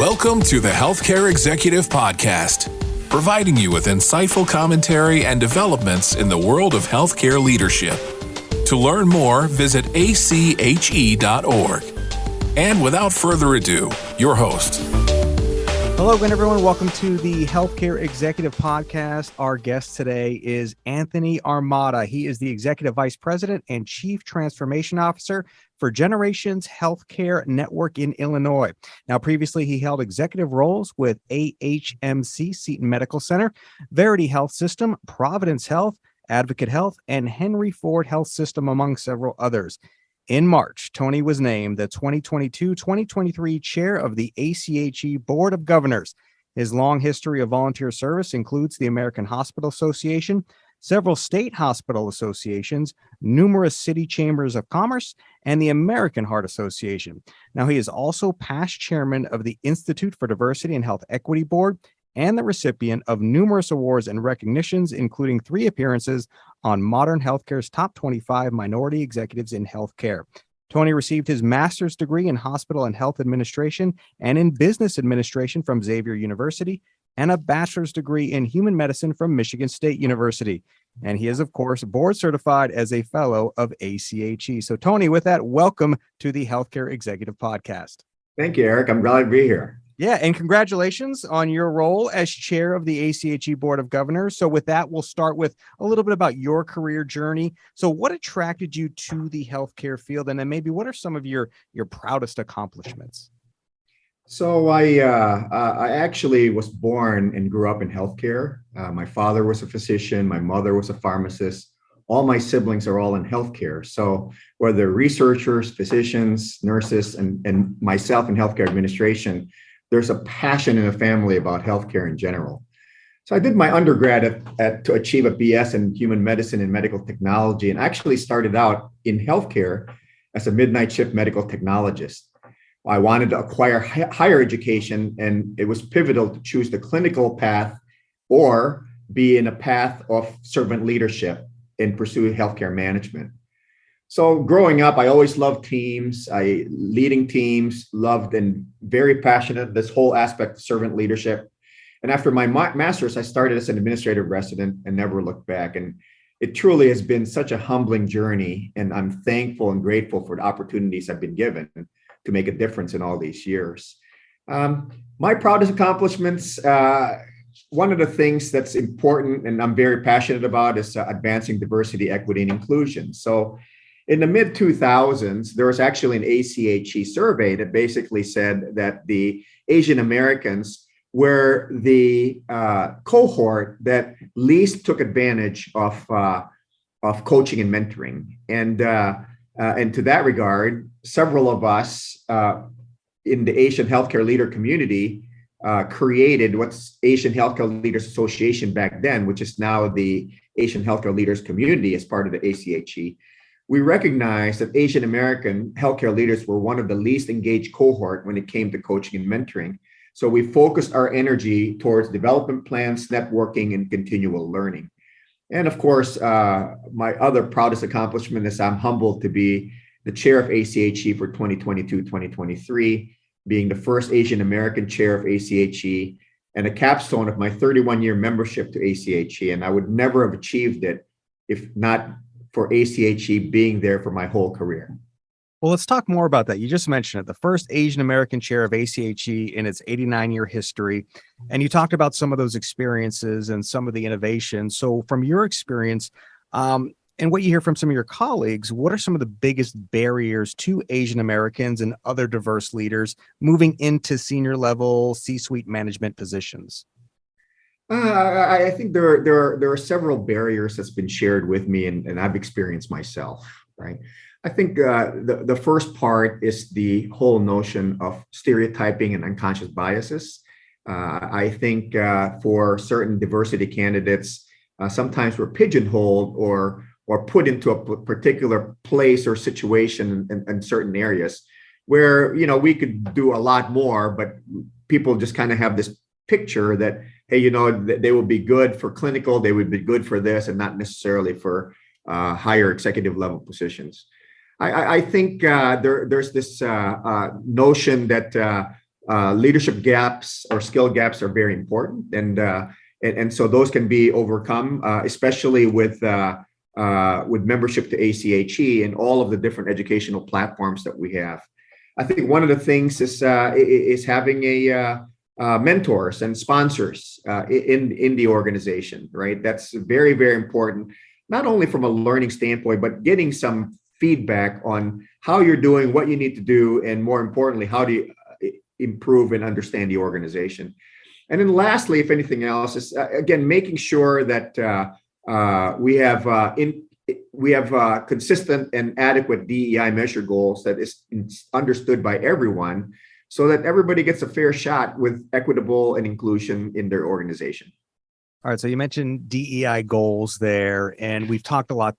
Welcome to the Healthcare Executive Podcast, providing you with insightful commentary and developments in the world of healthcare leadership. To learn more, visit ache.org. And without further ado, your host. Hello again, everyone. Welcome to the Healthcare Executive Podcast. Our guest today is Anthony Armada. He is the Executive Vice President and Chief Transformation Officer for Generations Healthcare Network in Illinois. Now, previously, he held executive roles with AHMC Seton Medical Center, Verity Health System, Providence Health, Advocate Health, and Henry Ford Health System, among several others. In March, Tony was named the 2022-2023 chair of the ACHE Board of Governors. His long history of volunteer service includes the American Hospital Association, several state hospital associations, numerous city chambers of commerce, and the American Heart Association. Now, he is also past chairman of the Institute for Diversity and Health Equity Board and the recipient of numerous awards and recognitions, including 3 appearances on Modern Healthcare's Top 25 Minority Executives in Healthcare. Tony received his master's degree in hospital and health administration and in business administration from Xavier University and a bachelor's degree in human medicine from Michigan State University. And he is, of course, board certified as a fellow of ACHE. So, Tony, with that, welcome to the Healthcare Executive Podcast. Thank you, Eric. I'm glad to be here. Yeah, and congratulations on your role as chair of the ACHE Board of Governors. So with that, we'll start with a little bit about your career journey. So what attracted you to the healthcare field? And then maybe what are some of your proudest accomplishments? So I actually was born and grew up in healthcare. My father was a physician. My mother was a pharmacist. All my siblings are all in healthcare. So whether researchers, physicians, nurses, and myself in healthcare administration, there's a passion in the family about healthcare in general. So I did my undergrad to achieve a BS in human medicine and medical technology, and actually started out in healthcare as a midnight shift medical technologist. I wanted to acquire higher education, and it was pivotal to choose the clinical path or be in a path of servant leadership and pursue healthcare management. So growing up, I always loved teams. Leading teams, loved and very passionate this whole aspect of servant leadership. And after my master's, I started as an administrative resident and never looked back. And it truly has been such a humbling journey. And I'm thankful and grateful for the opportunities I've been given to make a difference in all these years. My proudest accomplishments, one of the things that's important and I'm very passionate about is advancing diversity, equity, and inclusion. So in the mid-2000s, there was actually an ACHE survey that basically said that the Asian Americans were the cohort that least took advantage of coaching and mentoring. And to that regard, several of us in the Asian healthcare leader community created what's Asian Healthcare Leaders Association back then, which is now the Asian Healthcare Leaders Community as part of the ACHE. We recognized that Asian American healthcare leaders were one of the least engaged cohort when it came to coaching and mentoring. So we focused our energy towards development plans, networking, and continual learning. And of course, my other proudest accomplishment is I'm humbled to be the chair of ACHE for 2022-2023, being the first Asian American chair of ACHE and a capstone of my 31-year membership to ACHE. And I would never have achieved it if not for ACHE being there for my whole career. Well, let's talk more about that. You just mentioned it, the first Asian American chair of ACHE in its 89-year history. And you talked about some of those experiences and some of the innovations. So from your experience and what you hear from some of your colleagues, what are some of the biggest barriers to Asian Americans and other diverse leaders moving into senior level C-suite management positions? I think there are several barriers that's been shared with me and I've experienced myself, right? I think the first part is the whole notion of stereotyping and unconscious biases. I think for certain diversity candidates, sometimes we're pigeonholed or put into a particular place or situation in certain areas where, you know, we could do a lot more, but people just kind of have this picture that, hey, you know, they will be good for clinical, they would be good for this, and not necessarily for higher executive level positions. I think there's this notion that leadership gaps or skill gaps are very important, and so those can be overcome, especially with membership to ACHE and all of the different educational platforms that we have. I think one of the things is having mentors and sponsors in the organization, right? That's very, very important, not only from a learning standpoint, but getting some feedback on how you're doing, what you need to do, and more importantly, how do you improve and understand the organization. And then lastly, if anything else, is again making sure that we have consistent and adequate DEI measure goals that is understood by everyone, so that everybody gets a fair shot with equitable and inclusion in their organization. All right. So you mentioned DEI goals there, and we've talked a lot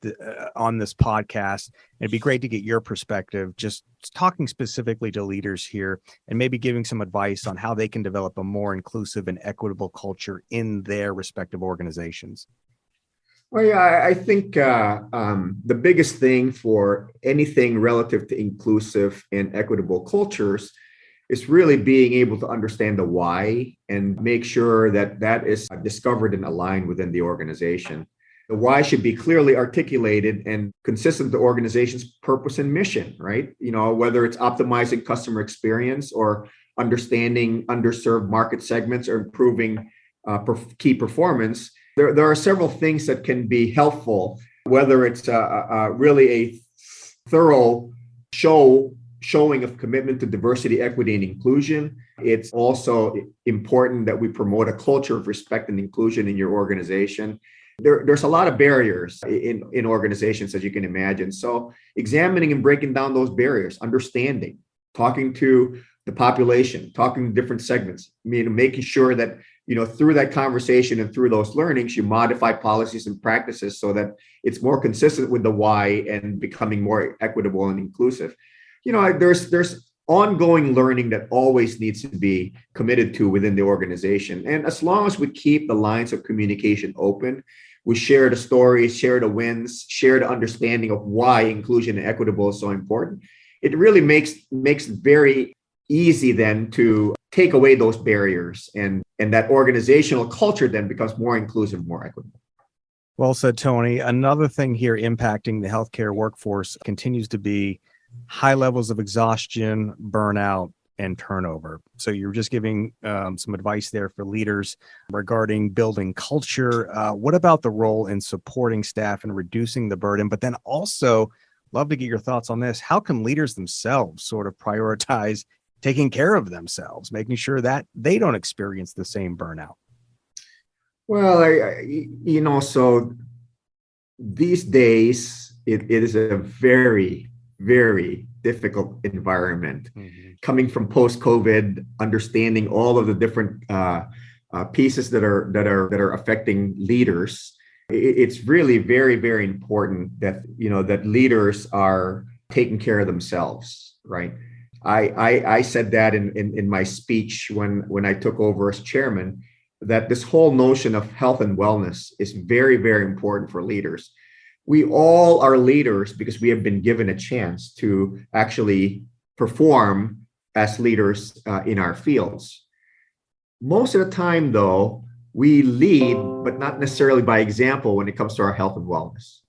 on this podcast. It'd be great to get your perspective, just talking specifically to leaders here and maybe giving some advice on how they can develop a more inclusive and equitable culture in their respective organizations. Well, yeah, I think the biggest thing for anything relative to inclusive and equitable cultures is really being able to understand the why and make sure that that is discovered and aligned within the organization. The why should be clearly articulated and consistent with the organization's purpose and mission, right? Whether it's optimizing customer experience or understanding underserved market segments or improving key performance. There are several things that can be helpful, whether it's really a thorough showing of commitment to diversity, equity, and inclusion. It's also important that we promote a culture of respect and inclusion in your organization. There's a lot of barriers in organizations, as you can imagine. So examining and breaking down those barriers, understanding, talking to the population, talking to different segments, making sure that through that conversation and through those learnings, you modify policies and practices so that it's more consistent with the why and becoming more equitable and inclusive. There's ongoing learning that always needs to be committed to within the organization. And as long as we keep the lines of communication open, we share the stories, share the wins, share the understanding of why inclusion and equitable is so important, it really makes it very easy then to take away those barriers, and that organizational culture then becomes more inclusive, more equitable. Well said, Tony. Another thing here impacting the healthcare workforce continues to be high levels of exhaustion, burnout, and turnover. So you're just giving some advice there for leaders regarding building culture. What about the role in supporting staff and reducing the burden? But then also, love to get your thoughts on this. How can leaders themselves sort of prioritize taking care of themselves, making sure that they don't experience the same burnout? Well, so these days, it is a very, very difficult environment. Mm-hmm. Coming from post-COVID, understanding all of the different pieces that are affecting leaders, it's really very, very important that that leaders are taking care of themselves, right? I said that in my speech when I took over as chairman, that this whole notion of health and wellness is very, very important for leaders. We all are leaders because we have been given a chance to actually perform as leaders in our fields. Most of the time, though, we lead, but not necessarily by example when it comes to our health and wellness,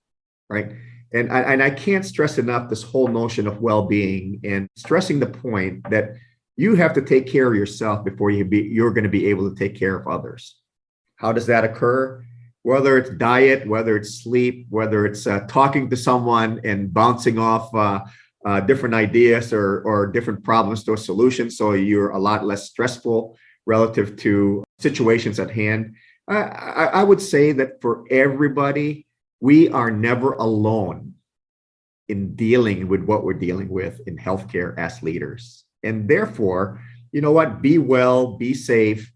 right? And I can't stress enough this whole notion of well-being, and stressing the point that you have to take care of yourself before you're going to be able to take care of others. How does that occur? Whether it's diet, whether it's sleep, whether it's talking to someone and bouncing off different ideas or different problems to a solution, so you're a lot less stressful relative to situations at hand. I would say that for everybody, we are never alone in dealing with what we're dealing with in healthcare as leaders. And therefore, be well, be safe,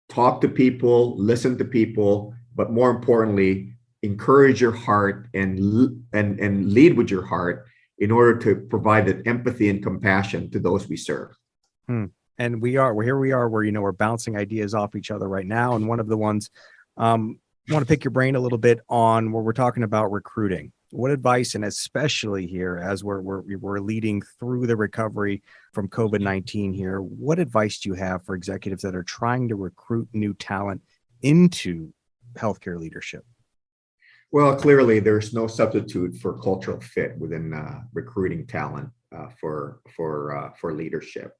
talk to people, listen to people, but more importantly, encourage your heart and lead with your heart in order to provide that empathy and compassion to those we serve. And here we are where, we're bouncing ideas off each other right now. And one of the ones, I want to pick your brain a little bit on where we're talking about recruiting. What advice, and especially here as we're leading through the recovery from COVID-19 here, what advice do you have for executives that are trying to recruit new talent into healthcare leadership? Well, clearly, there's no substitute for cultural fit within recruiting talent for leadership.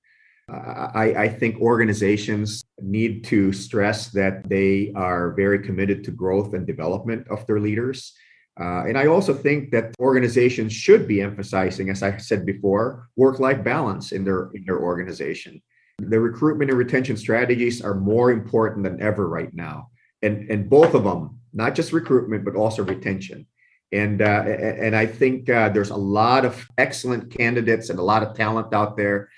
I think organizations need to stress that they are very committed to growth and development of their leaders. And I also think that organizations should be emphasizing, as I said before, work-life balance in their organization. The recruitment and retention strategies are more important than ever right now, and both of them, not just recruitment but also retention. And I think there's a lot of excellent candidates and a lot of talent out there.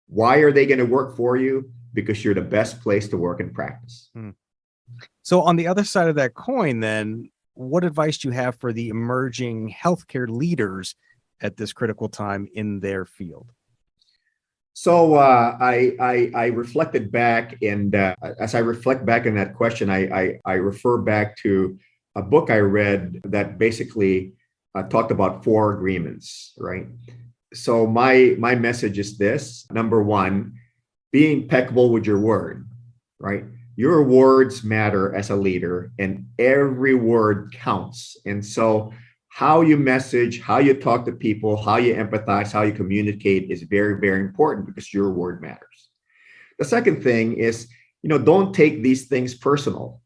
Why are they going to work for you? Because you're the best place to work and practice. So on the other side of that coin, then, what advice do you have for the emerging healthcare leaders at this critical time in their field? So I reflected back, and as I reflect back on that question, I refer back to a book I read that basically talked about 4 agreements, right? So my message is this: number one, be impeccable with your word, right? Your words matter as a leader, and every word counts. And so how you message, how you talk to people, how you empathize, how you communicate is very, very important because your word matters. The second thing is, don't take these things personal,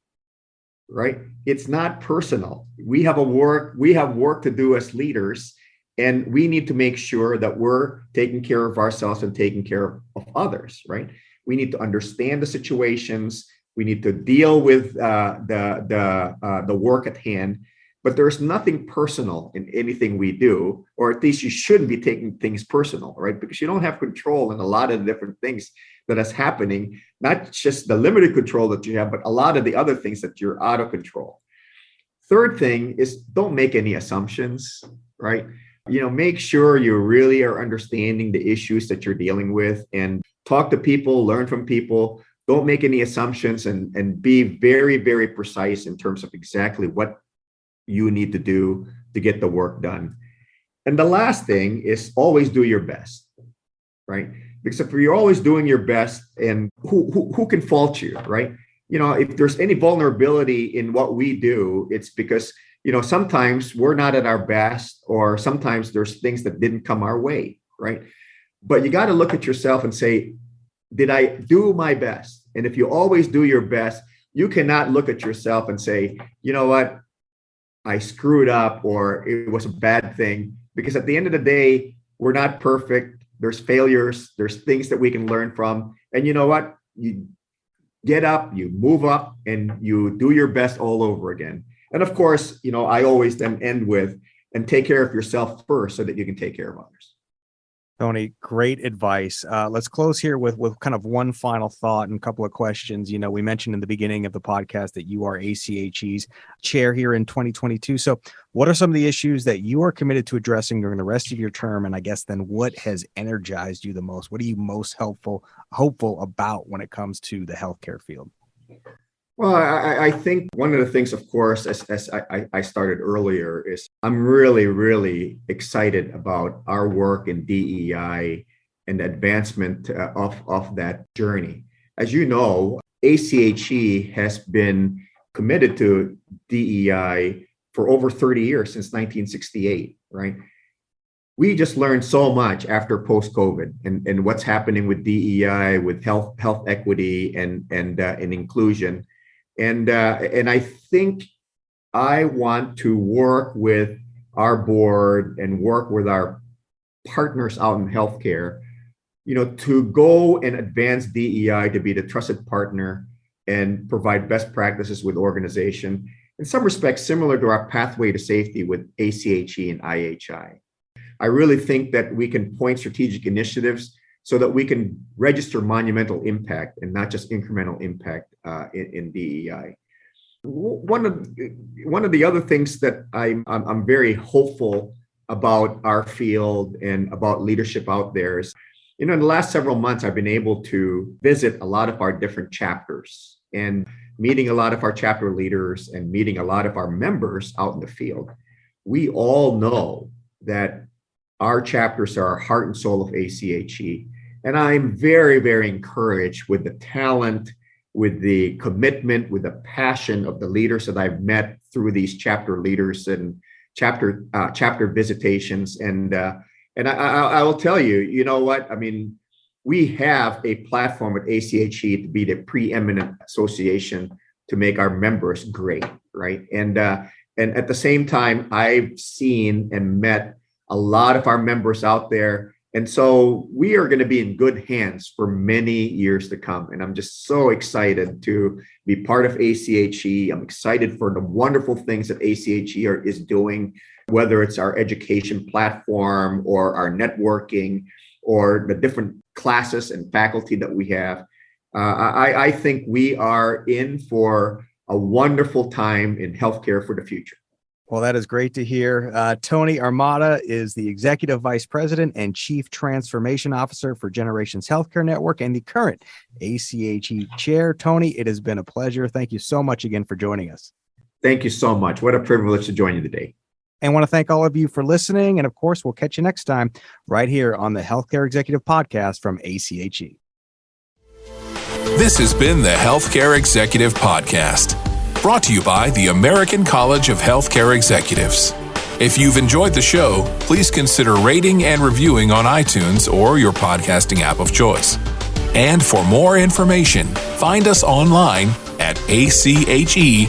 right? It's not personal. We have work to do as leaders, and we need to make sure that we're taking care of ourselves and taking care of others, right? We need to understand the situations. We need to deal with the work at hand, but there's nothing personal in anything we do, or at least you shouldn't be taking things personal, right? Because you don't have control in a lot of the different things that is happening, not just the limited control that you have, but a lot of the other things that you're out of control. Third thing is, don't make any assumptions, right? Make sure you really are understanding the issues that you're dealing with, and talk to people, learn from people. Don't make any assumptions, and be very, very precise in terms of exactly what you need to do to get the work done. And the last thing is, always do your best, right? Because if you're always doing your best, and who can fault you, right? If there's any vulnerability in what we do, it's because, sometimes we're not at our best, or sometimes there's things that didn't come our way, right? But you got to look at yourself and say, did I do my best? And if you always do your best, you cannot look at yourself and say, you know what, I screwed up, or it was a bad thing. Because at the end of the day, we're not perfect. There's failures. There's things that we can learn from. And you know what? You get up, you move up, and you do your best all over again. And of course, I always then end with, and take care of yourself first so that you can take care of others. Tony, great advice. Let's close here with kind of one final thought and a couple of questions. We mentioned in the beginning of the podcast that you are ACHE's chair here in 2022. So what are some of the issues that you are committed to addressing during the rest of your term? And I guess then, what has energized you the most? What are you most hopeful about when it comes to the healthcare field? Well, I think one of the things, of course, as I started earlier, is I'm really, really excited about our work in DEI and the advancement of that journey. As you know, ACHE has been committed to DEI for over 30 years, since 1968, right? We just learned so much after post-COVID and what's happening with DEI, with health equity and inclusion. And I think I want to work with our board and work with our partners out in healthcare, to go and advance DEI to be the trusted partner and provide best practices with organization, in some respects similar to our pathway to safety with ACHE and IHI. I really think that we can point strategic initiatives so that we can register monumental impact and not just incremental impact in DEI. One of the other things that I'm very hopeful about our field and about leadership out there is, in the last several months, I've been able to visit a lot of our different chapters and meeting a lot of our chapter leaders and meeting a lot of our members out in the field. we all know that our chapters are heart and soul of ACHE. And I'm very, very encouraged with the talent, with the commitment, with the passion of the leaders that I've met through these chapter leaders and chapter visitations. And I will tell you, you know what? I mean, we have a platform at ACHE to be the preeminent association to make our members great, right? And at the same time, I've seen and met a lot of our members out there. And so we are going to be in good hands for many years to come. And I'm just so excited to be part of ACHE. I'm excited for the wonderful things that ACHE is doing, whether it's our education platform or our networking or the different classes and faculty that we have. I think we are in for a wonderful time in healthcare for the future. Well, that is great to hear. Tony Armada is the Executive Vice President and Chief Transformation Officer for Generations Healthcare Network and the current ACHE Chair. Tony, it has been a pleasure. Thank you so much again for joining us. Thank you so much. What a privilege to join you today. And I want to thank all of you for listening. And of course, we'll catch you next time right here on the Healthcare Executive Podcast from ACHE. This has been the Healthcare Executive Podcast, brought to you by the American College of Healthcare Executives. If you've enjoyed the show, please consider rating and reviewing on iTunes or your podcasting app of choice. And for more information, find us online at ache.org.